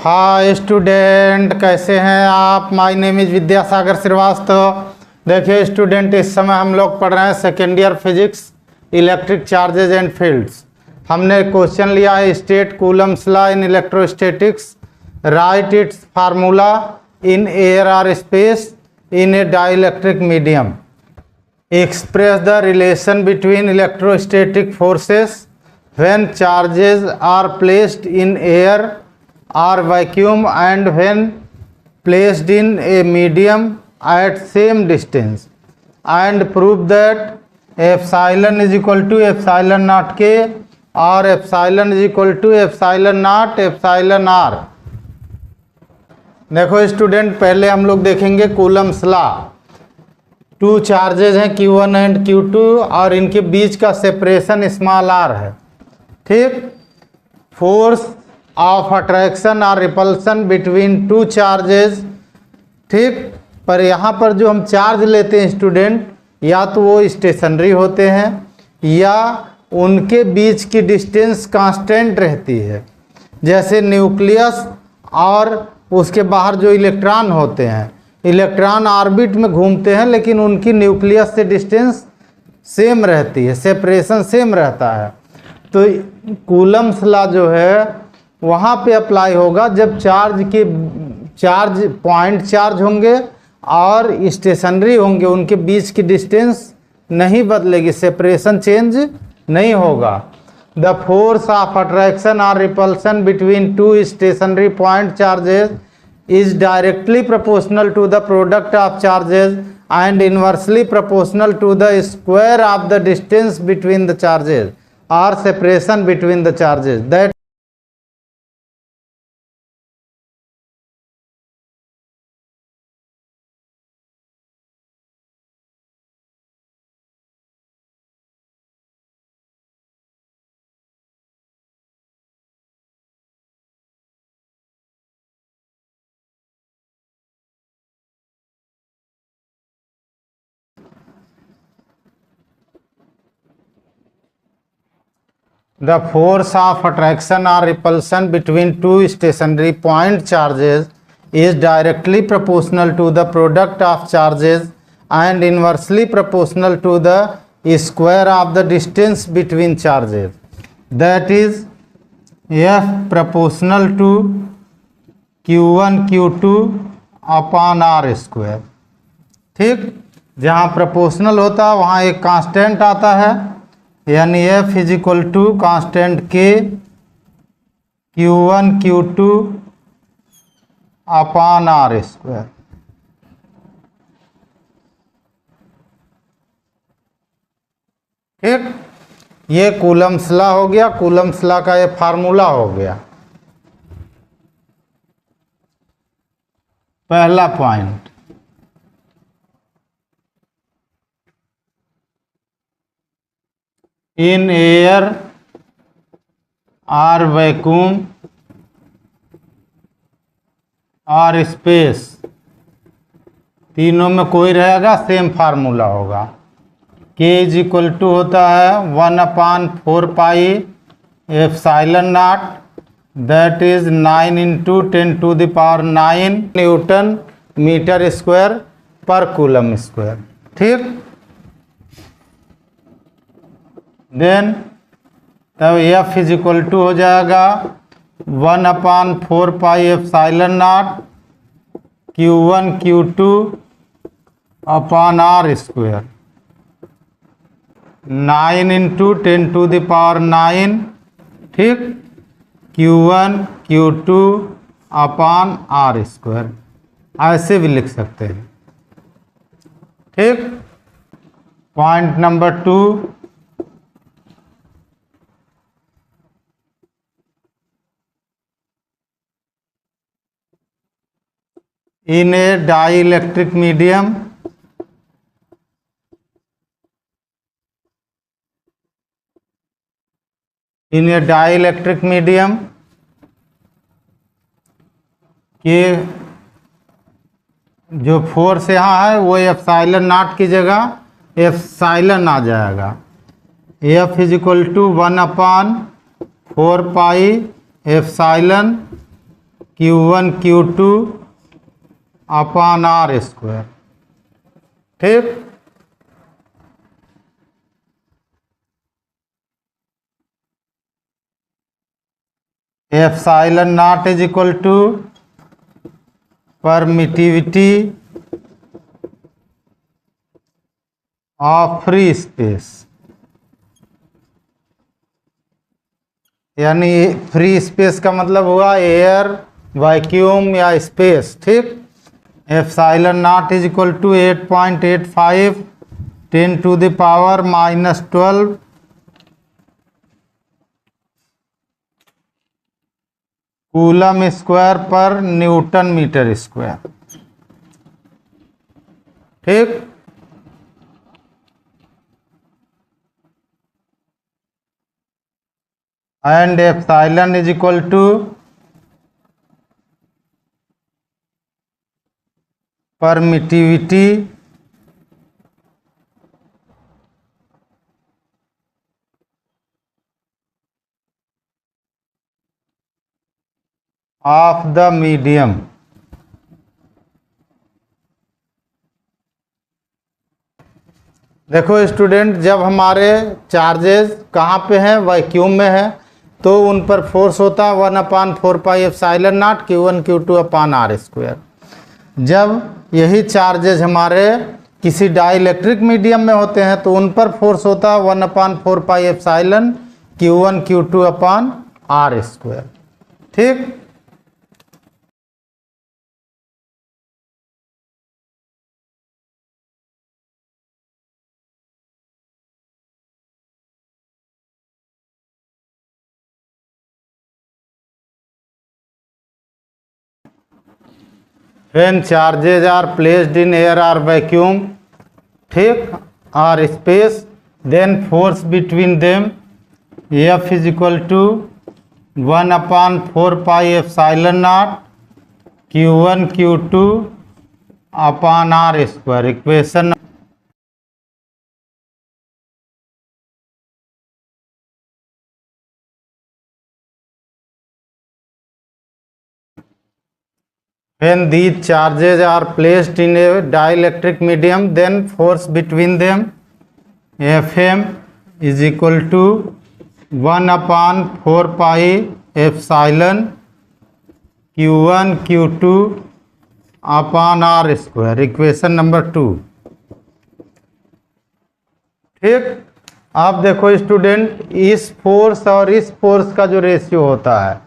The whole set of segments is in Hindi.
हाय स्टूडेंट, कैसे हैं आप। My name is Vidyasagar Shrivastava. देखिए स्टूडेंट, इस समय हम लोग पढ़ रहे हैं second year physics electric charges and fields. हमने क्वेश्चन लिया है state Coulomb's law in electrostatics, right it's formula in air और space in a dielectric medium, express the relation between electrostatic forces when charges are placed in air or vacuum and when placed in a medium at same distance, and prove that epsilon is equal to epsilon naught k or epsilon is equal to epsilon naught epsilon r। देखो स्टूडेंट, पहले हम लोग देखेंगे कूलम्स लॉ। टू चार्जेज हैं Q1 एंड Q2 और इनके बीच का सेपरेशन स्मॉल r है। ठीक, फोर्स ऑफ अट्रैक्शन और रिपल्सन बिटवीन टू चार्जेज। ठीक, पर यहाँ पर जो हम चार्ज लेते हैं स्टूडेंट, या तो वो स्टेशनरी होते हैं या उनके बीच की डिस्टेंस कांस्टेंट रहती है। जैसे न्यूक्लियस और उसके बाहर जो इलेक्ट्रॉन होते हैं, इलेक्ट्रॉन ऑर्बिट में घूमते हैं लेकिन उनकी न्यूक्लियस से डिस्टेंस सेम रहती है, सेपरेशन सेम रहता है। तो कूलम्स लॉ जो है वहाँ पे अप्लाई होगा जब चार्ज पॉइंट चार्ज होंगे और स्टेशनरी होंगे, उनके बीच की डिस्टेंस नहीं बदलेगी, सेपरेशन चेंज नहीं होगा। द फोर्स ऑफ अट्रैक्शन और repulsion between two stationary point charges is directly proportional to the product of charges and inversely proportional to the square of the distance between the charges or separation between the charges। That the force of attraction or repulsion between two stationary point charges is directly proportional to the product of charges and inversely proportional to the square of the distance between charges। That is F proportional to Q1 Q2 upon R square। ठीक, जहाँ प्रोपोर्शनल होता है वहाँ एक कांस्टेंट आता है, यानी F is equal to constant K Q1 Q2 upon R square. ठीक, ये कूलम्स लॉ हो गया, कूलम्स लॉ का ये फार्मूला हो गया। पहला पॉइंट, इन एयर और वैक्यूम और स्पेस, तीनों में कोई रहेगा सेम फार्मूला होगा। K इज इक्वल टू होता है 1/4 pi epsilon naught, that is 9 × 10⁹ newton metre square per coulomb square. ठीक, देन तब F इज इक्वल टू हो जाएगा 1/4 pi epsilon naught Q1 Q2 upon R square, 9 × 10⁹। ठीक, Q1 Q2 upon R square, ऐसे भी लिख सकते हैं। ठीक, point number 2, in a dielectric medium के जो फोर्स यहाँ है वो एप्सिलॉन नॉट की जगह एप्सिलॉन आ जाएगा। F is equal to 1/4 pi epsilon Q1 Q2 upon R square. ठीक, epsilon naught is equal to permittivity of free space, यानी फ्री स्पेस का मतलब हुआ एयर, वैक्यूम या स्पेस। ठीक, epsilon naught is equal to 8.85 10⁻⁻12 coulomb square पर न्यूटन मीटर स्क्वायर। ठीक, and epsilon is equal to permittivity of the medium. देखो स्टूडेंट, जब हमारे चार्जेस कहाँ पे हैं, वैक्यूम में है, तो उन पर फोर्स होता है 1/4 epsilon naught Q1 Q2 upon R square. जब यही चार्जेस हमारे किसी डाइलेक्ट्रिक मीडियम में होते हैं तो उन पर फोर्स होता है 1/4 epsilon Q1 Q2 upon R square. ठीक, when charges are placed in air or vacuum, ठीक, or space, then force between them F is equal to 1/4 epsilon naught Q1 Q2 upon R square. Equation when these charges are placed in a dielectric medium, then force between them Fm is equal to 1/4 epsilon Q1 Q2 upon R square. Equation number 2। ठीक, अब देखो स्टूडेंट, इस फोर्स और इस फोर्स का जो रेशियो होता है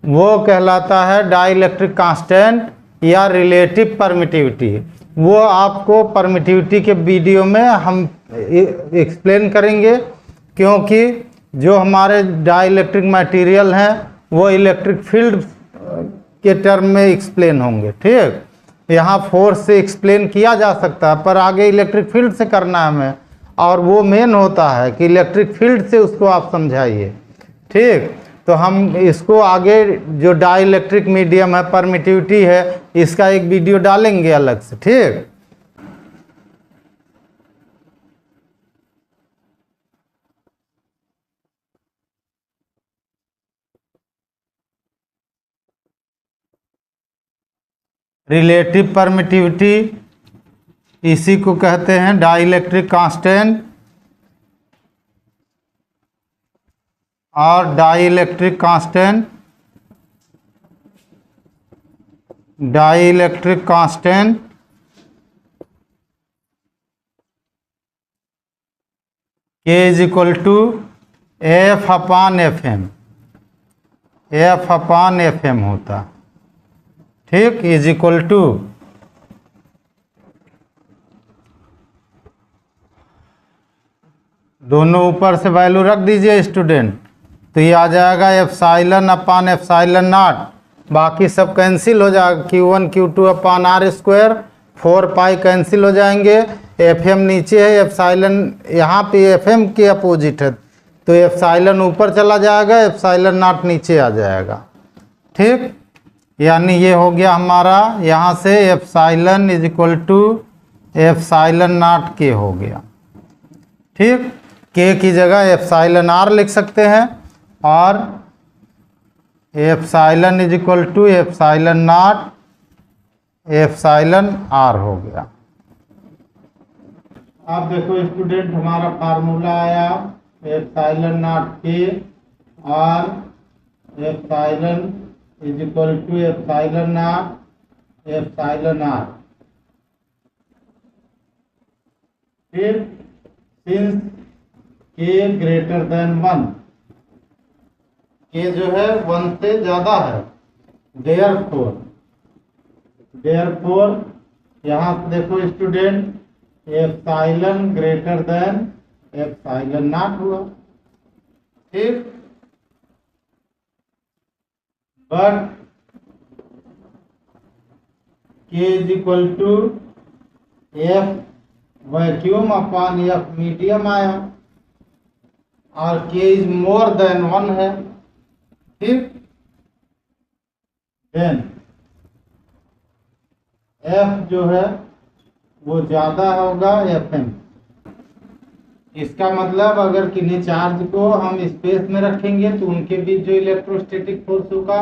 वो कहलाता है डाइलेक्ट्रिक कांस्टेंट या रिलेटिव परमिटिविटी। वो आपको परमिटिविटी के वीडियो में हम एक्सप्लेन करेंगे, क्योंकि जो हमारे डाइलेक्ट्रिक मटेरियल हैं वो इलेक्ट्रिक फील्ड के टर्म में एक्सप्लेन होंगे। ठीक, यहाँ फोर्स से एक्सप्लेन किया जा सकता है पर आगे इलेक्ट्रिक फील्ड से करना है हमें, और वो मेन होता है कि इलेक्ट्रिक फील्ड से उसको आप समझाइए। ठीक, तो हम इसको आगे जो डाइलेक्ट्रिक मीडियम है, परमिटिविटी है, इसका एक वीडियो डालेंगे अलग से। ठीक, रिलेटिव परमिटिविटी इसी को कहते हैं डाइलेक्ट्रिक कांस्टेंट और dielectric constant K is equal to F/Fm होता। ठीक, इज इक्वल टू दोनों ऊपर से वैल्यू रख दीजिए स्टूडेंट, तो ये आ जाएगा एप्सिलॉन/एप्सिलॉन नॉट, बाकी सब कैंसिल हो जाएगा, Q1 Q2 upon R square, 4 cancel हो जाएंगे, Fm नीचे है, एप्सिलॉन यहाँ पे Fm के अपोजिट है, तो एप्सिलॉन ऊपर चला जाएगा, एप्सिलॉन नॉट नीचे आ जाएगा। ठीक, यानी ये हो गया हमारा, यहाँ से epsilon is equal to epsilon naught K हो गया। ठीक, के की जगह एप्सिलॉन आर लिख सकते हैं, और epsilon is equal to epsilon naught epsilon R हो गया। अब देखो स्टूडेंट, हमारा फार्मूला आया एप्साइलन नॉट के और epsilon is equal to epsilon naught epsilon R. फिर since K greater than 1, K जो है 1 से ज्यादा है, देयरफॉर यहाँ से देखो student epsilon greater than epsilon naught हुआ। ठीक, but K is equal to F vacuum upon F medium आया और के इज मोर देन 1 है। ठीक, देन एफ जो है वो ज्यादा होगा एफ एम। इसका मतलब अगर किन्हीं चार्ज को हम स्पेस में रखेंगे तो उनके बीच जो इलेक्ट्रोस्टैटिक फोर्स होगा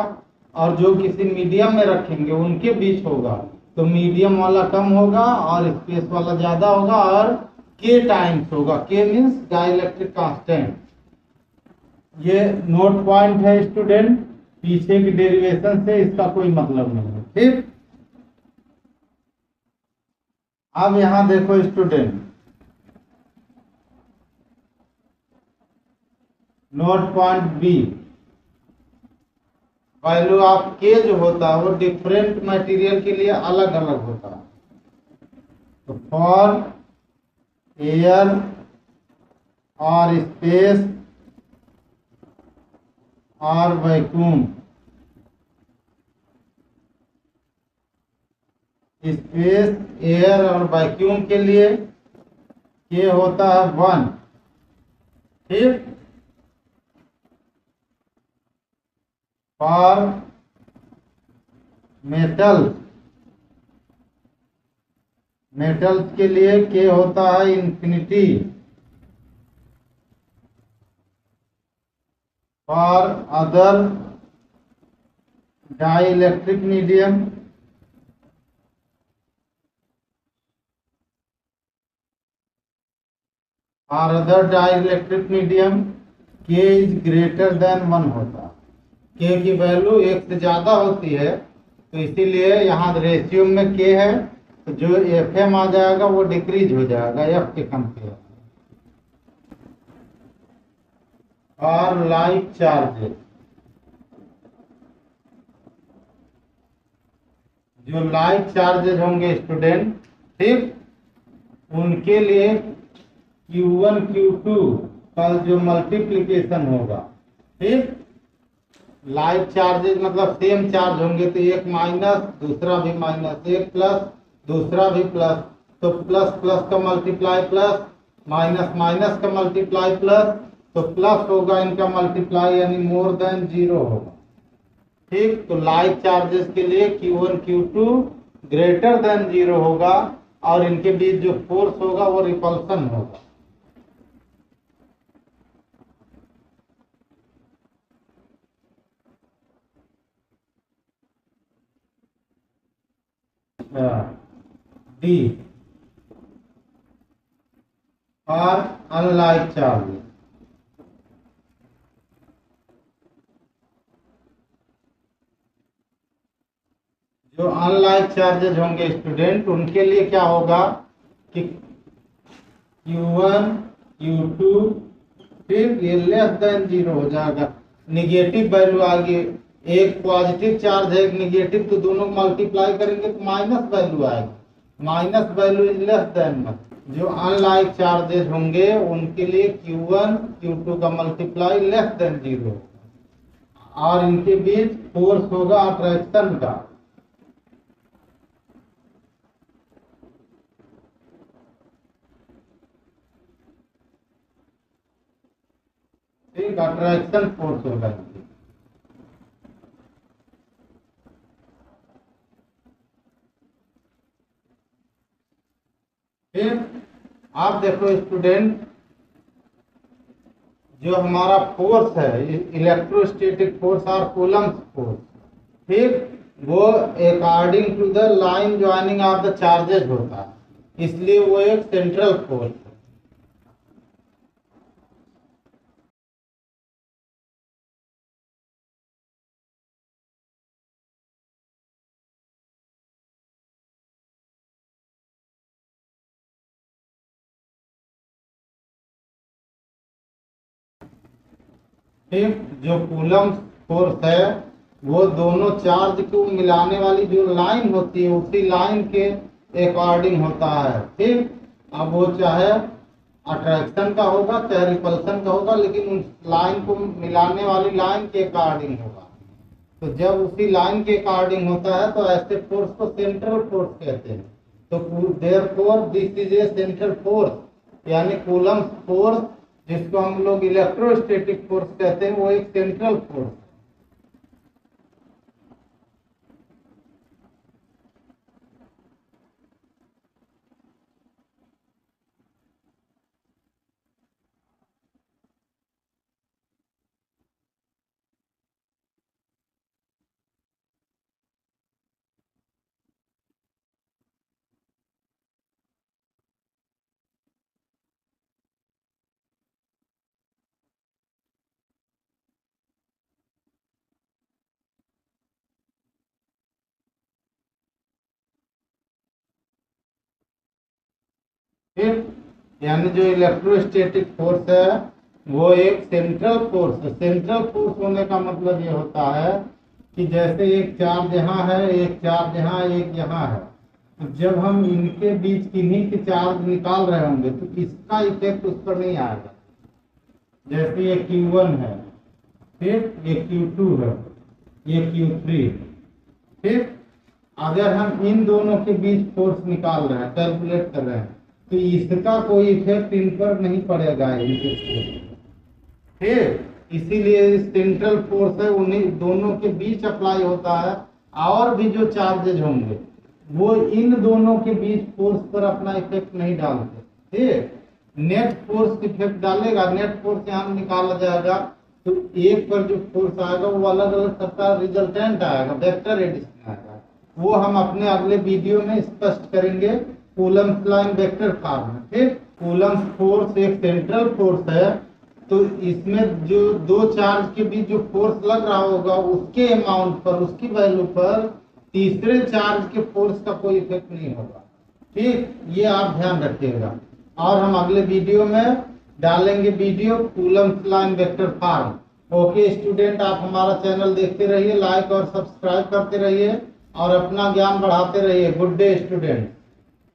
और जो किसी मीडियम में रखेंगे उनके बीच होगा, तो मीडियम वाला कम होगा और स्पेस वाला ज्यादा होगा और के टाइम्स होगा। के मीन्स डाइलेक्ट्रिक कांस्टेंट। ये नोट पॉइंट है स्टूडेंट, पीछे की डेरिवेशन से इसका कोई मतलब नहीं है। ठीक, अब यहां देखो student, note point B, value of K जो होता है वो डिफरेंट मटेरियल के लिए अलग अलग होता है। तो फॉर एयर और स्पेस और वैक्यूम, स्पेस एयर और वैक्यूम के लिए ये होता है 1। ठीक, फॉर मेटल्स के लिए के होता है infinity. For other dielectric medium के इज ग्रेटर देन 1 होता है। के की वैल्यू 1 से ज्यादा होती है, तो इसीलिए यहाँ रेशियो में के है, तो जो एफ एम आ जाएगा वो डिक्रीज हो जाएगा एफ के कंपेयर। और लाइक चार्जेस, जो लाइक चार्जेस होंगे स्टूडेंट, ठीक, उनके लिए Q1 Q2 का जो मल्टीप्लिकेशन होगा। ठीक, लाइक चार्जेस मतलब सेम चार्ज होंगे तो एक माइनस दूसरा भी माइनस, एक प्लस दूसरा भी प्लस, तो प्लस प्लस का मल्टीप्लाई प्लस, माइनस माइनस का मल्टीप्लाई प्लस, तो प्लस होगा इनका मल्टीप्लाई यानी मोर देन 0 होगा। ठीक, तो लाइक चार्जेस के लिए Q1 Q2 ग्रेटर देन 0 होगा और इनके बीच जो फोर्स होगा वो रिपल्सन होगा। डी और अनलाइक चार्जेस, जो अनलाइक चार्जेस होंगे स्टूडेंट उनके लिए क्या होगा कि Q1 Q2 फिर ये लेस देन 0 हो जाएगा, निगेटिव वैल्यू आ गई। एक पॉजिटिव चार्ज है एक निगेटिव, तो दोनों मल्टीप्लाई करेंगे तो माइनस वैल्यू आएगी। Minus value is less than 1। जो अनलाइक चार्जेस होंगे उनके लिए Q1 Q2 का मल्टीप्लाई लेस देन 0 और इनके बीच फोर्स होगा अट्रैक्शन का। ठीक, अट्रैक्शन फोर्स होगा। फिर आप देखो स्टूडेंट, जो हमारा फोर्स है इलेक्ट्रोस्टैटिक फोर्स और कूलम्ब फोर्स, ठीक, वो according to the line joining of the charges होता है, इसलिए वो एक सेंट्रल फोर्स है। ठीक, जो कूलम्ब फोर्स है वो दोनों चार्ज को मिलाने वाली जो लाइन होती है उसी लाइन के अकॉर्डिंग होता है। ठीक, अब वो चाहे अट्रैक्शन का होगा चाहे रिपल्सन का होगा, लेकिन उस लाइन को मिलाने वाली लाइन के अकॉर्डिंग होगा। तो जब उसी लाइन के अकॉर्डिंग होता है तो ऐसे फोर्स को सेंट्रल फोर्स कहते हैं। तो therefore this is a central force, यानी कूलम्ब फोर्स जिसको हम लोग इलेक्ट्रोस्टैटिक फोर्स कहते हैं वो एक सेंट्रल फोर्स है। ठीक, यानी जो इलेक्ट्रोस्टैटिक फोर्स है वो एक सेंट्रल फोर्स है। सेंट्रल फोर्स होने का मतलब ये होता है कि जैसे एक चार्ज यहाँ है, एक चार्ज यहाँ, एक यहाँ है, तो जब हम इनके बीच किन्हीं के चार्ज निकाल रहे होंगे तो इसका इफेक्ट उस पर नहीं आएगा। जैसे ये Q1 है, ठीक, ये Q2 है, ये Q3, ठीक, अगर हम इन दोनों के बीच फोर्स निकाल रहे हैं, कैलकुलेट कर रहे हैं, तो इसका कोई इफेक्ट इन पर नहीं पड़ेगा ठीक, इसीलिए सेंट्रल फोर्स है उन्हीं दोनों के बीच अप्लाई होता है, और भी जो चार्जेज होंगे वो इन दोनों के बीच फोर्स पर अपना इफेक्ट नहीं डालते। ठीक, नेट फोर्स इफेक्ट डालेगा, नेट फोर्स यहाँ निकाला जाएगा तो एक पर जो फोर्स आएगा वो अलग अलग सबका रिजल्टेंट आएगा, वेक्टर एडिशन आएगा। वो हम अपने अगले वीडियो में स्पष्ट करेंगे coulomb law in vector form में। ठीक, कूलम्ब फोर्स एक सेंट्रल फोर्स है, तो इसमें जो दो चार्ज के बीच जो फोर्स लग रहा होगा उसके अमाउंट पर, उसकी वैल्यू पर तीसरे चार्ज के फोर्स का कोई इफेक्ट नहीं होगा। ठीक, ये आप ध्यान रखिएगा। और हम अगले वीडियो में डालेंगे video coulomb law in vector form. Okay student, आप हमारा चैनल देखते रहिए, लाइक और सब्सक्राइब करते रहिए और अपना ज्ञान बढ़ाते रहिए। Good day student.